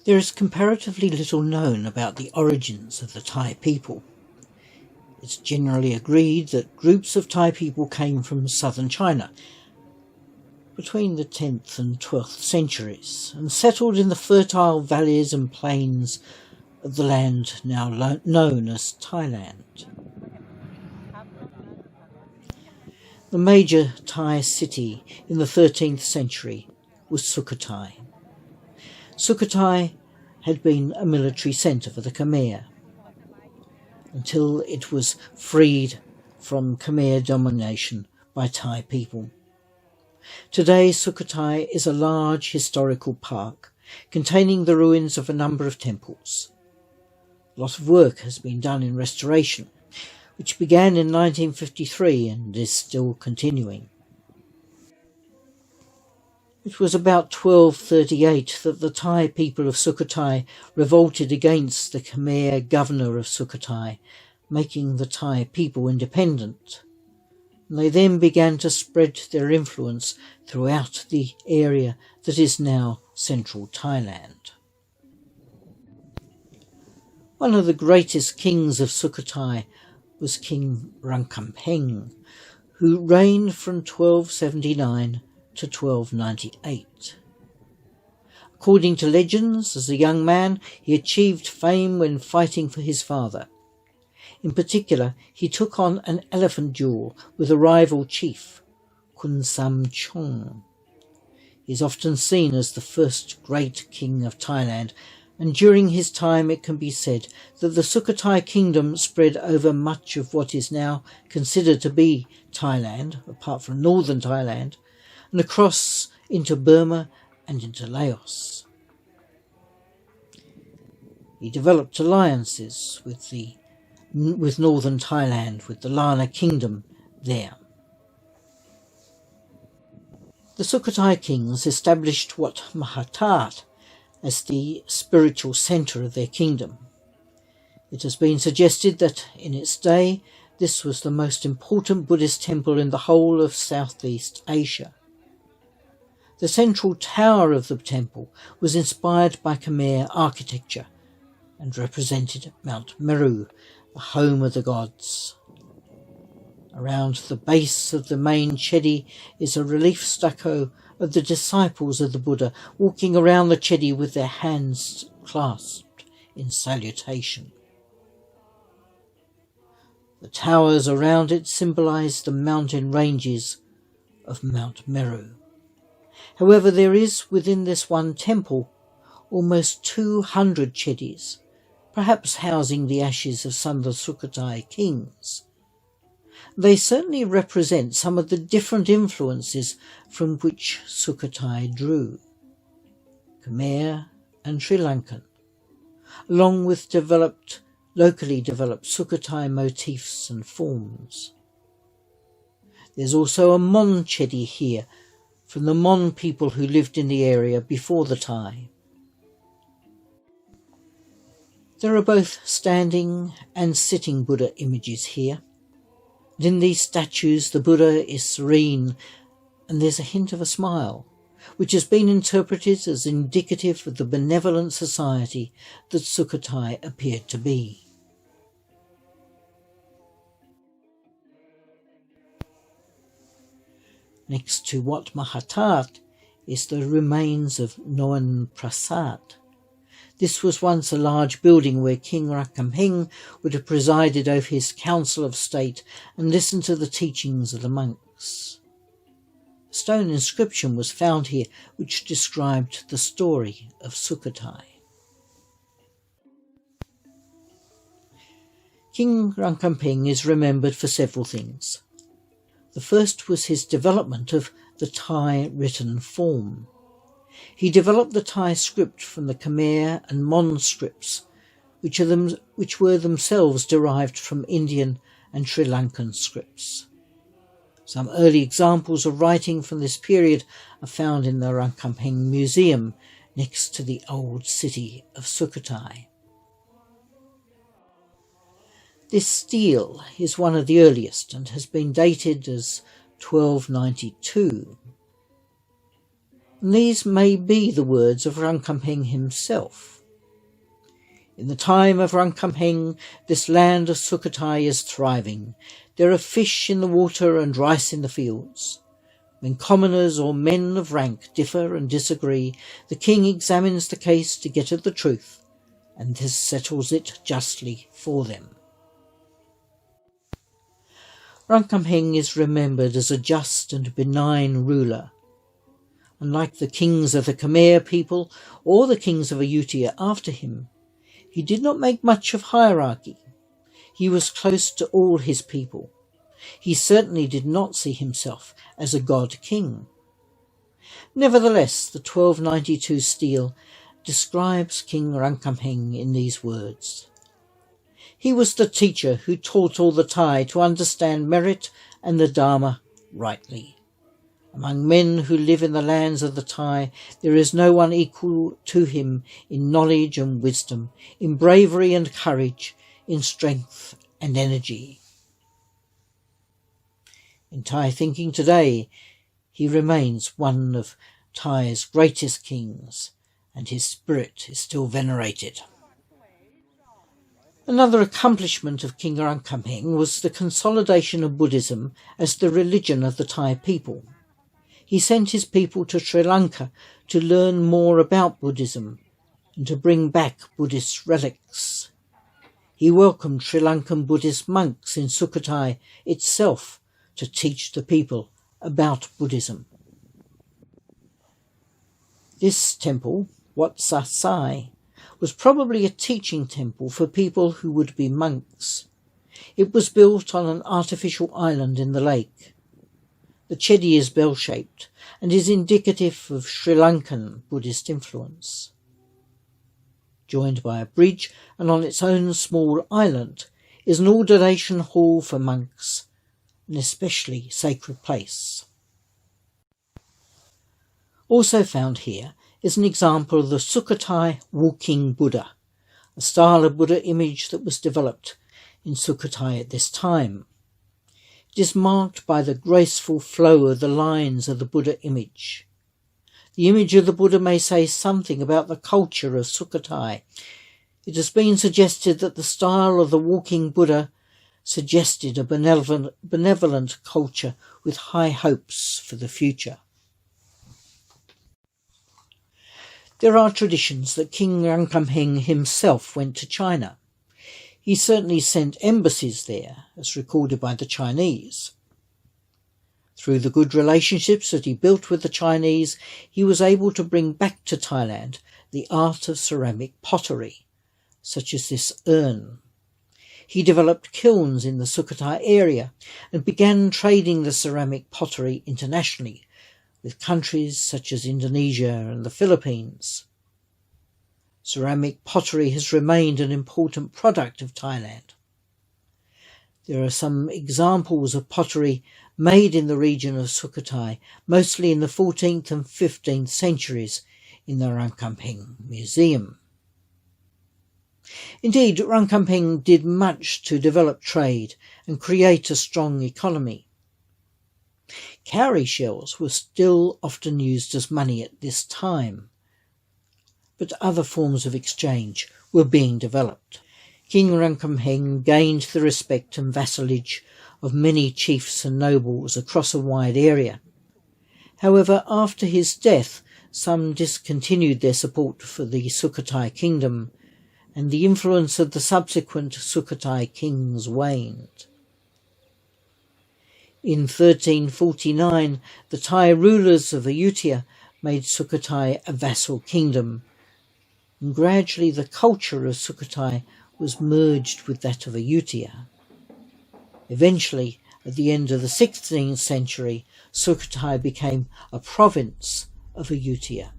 There is comparatively little known about the origins of the Thai people. It's generally agreed that groups of Thai people came from southern China between the 10th and 12th centuries and settled in the fertile valleys and plains of the land now known as Thailand. The major Thai city in the 13th century was Sukhothai. Sukhothai had been a military centre for the Khmer until it was freed from Khmer domination by Thai people. Today, Sukhothai is a large historical park containing the ruins of a number of temples. A lot of work has been done in restoration, which began in 1953 and is still continuing. It was about 1238 that the Thai people of Sukhothai revolted against the Khmer governor of Sukhothai, making the Thai people independent. They then began to spread their influence throughout the area that is now central Thailand. One of the greatest kings of Sukhothai was King Rangkampeng, who reigned from 1279 to 1298. According to legends, as a young man, he achieved fame when fighting for his father. In particular, he took on an elephant duel with a rival chief, Khun Sam Chong. He is often seen as the first great king of Thailand, and during his time it can be said that the Sukhothai kingdom spread over much of what is now considered to be Thailand, apart from northern Thailand, and across into Burma and into Laos. He developed alliances with northern Thailand, with the Lana kingdom there. The Sukhothai kings established what Mahath as the spiritual centre of their kingdom. It has been suggested that in its day this was the most important Buddhist temple in the whole of Southeast Asia. The central tower of the temple was inspired by Khmer architecture and represented Mount Meru, the home of the gods. Around the base of the main Chedi is a relief stucco of the disciples of the Buddha walking around the Chedi with their hands clasped in salutation. The towers around it symbolize the mountain ranges of Mount Meru. However, there is within this one temple almost 200 Chidis, perhaps housing the ashes of some of the Sukhothai kings. They certainly represent some of the different influences from which Sukhothai drew, Khmer and Sri Lankan, along with locally developed Sukhothai motifs and forms. There's also a Mon Chedi here, from the Mon people who lived in the area before the Thai. There are both standing and sitting Buddha images here. And in these statues the Buddha is serene and there's a hint of a smile, which has been interpreted as indicative of the benevolent society that Sukhothai appeared to be. Next to Wat Mahathar is the remains of Noan Prasad. This was once a large building where King Rangkampeng would have presided over his council of state and listened to the teachings of the monks. A stone inscription was found here which described the story of Sukhothai. King Rangkampeng is remembered for several things. The first was his development of the Thai written form. He developed the Thai script from the Khmer and Mon scripts, which were themselves derived from Indian and Sri Lankan scripts. Some early examples of writing from this period are found in the Rangkampeng Museum next to the old city of Sukhothai. This stele is one of the earliest and has been dated as 1292. And these may be the words of Rangkampeng himself. In the time of Rangkampeng, this land of Sukhothai is thriving. There are fish in the water and rice in the fields. When commoners or men of rank differ and disagree, the king examines the case to get at the truth, and this settles it justly for them. Rangkampeng is remembered as a just and benign ruler. Unlike the kings of the Khmer people or the kings of Ayutthaya after him, he did not make much of hierarchy. He was close to all his people. He certainly did not see himself as a god-king. Nevertheless, the 1292 stele describes King Rangkampeng in these words. He was the teacher who taught all the Thai to understand merit and the Dharma rightly. Among men who live in the lands of the Thai, there is no one equal to him in knowledge and wisdom, in bravery and courage, in strength and energy. In Thai thinking today, he remains one of Thai's greatest kings, and his spirit is still venerated. Another accomplishment of King Rangkampeng was the consolidation of Buddhism as the religion of the Thai people. He sent his people to Sri Lanka to learn more about Buddhism and to bring back Buddhist relics. He welcomed Sri Lankan Buddhist monks in Sukhothai itself to teach the people about Buddhism. This temple, Wat Sa Sai, was probably a teaching temple for people who would be monks. It was built on an artificial island in the lake. The Chidis is bell-shaped and is indicative of Sri Lankan Buddhist influence. Joined by a bridge and on its own small island is an ordination hall for monks, an especially sacred place. Also found here is an example of the Sukhothai walking Buddha, a style of Buddha image that was developed in Sukhothai at this time. It is marked by the graceful flow of the lines of the Buddha image. The image of the Buddha may say something about the culture of Sukhothai. It has been suggested that the style of the walking Buddha suggested a benevolent culture with high hopes for the future. There are traditions that King Rangkampeng himself went to China. He certainly sent embassies there, as recorded by the Chinese. Through the good relationships that he built with the Chinese, he was able to bring back to Thailand the art of ceramic pottery, such as this urn. He developed kilns in the Sukhothai area and began trading the ceramic pottery internationally with countries such as Indonesia and the Philippines. Ceramic pottery has remained an important product of Thailand. There are some examples of pottery made in the region of Sukhothai, mostly in the 14th and 15th centuries, in the Rangkampeng Museum. Indeed, Rangkampeng did much to develop trade and create a strong economy. Cowrie shells were still often used as money at this time, but other forms of exchange were being developed. King Rangkampeng gained the respect and vassalage of many chiefs and nobles across a wide area. However, after his death, some discontinued their support for the Sukhothai kingdom, and the influence of the subsequent Sukhothai kings waned. In 1349, the Thai rulers of Ayutthaya made Sukhothai a vassal kingdom, and gradually the culture of Sukhothai was merged with that of Ayutthaya. Eventually, at the end of the 16th century, Sukhothai became a province of Ayutthaya.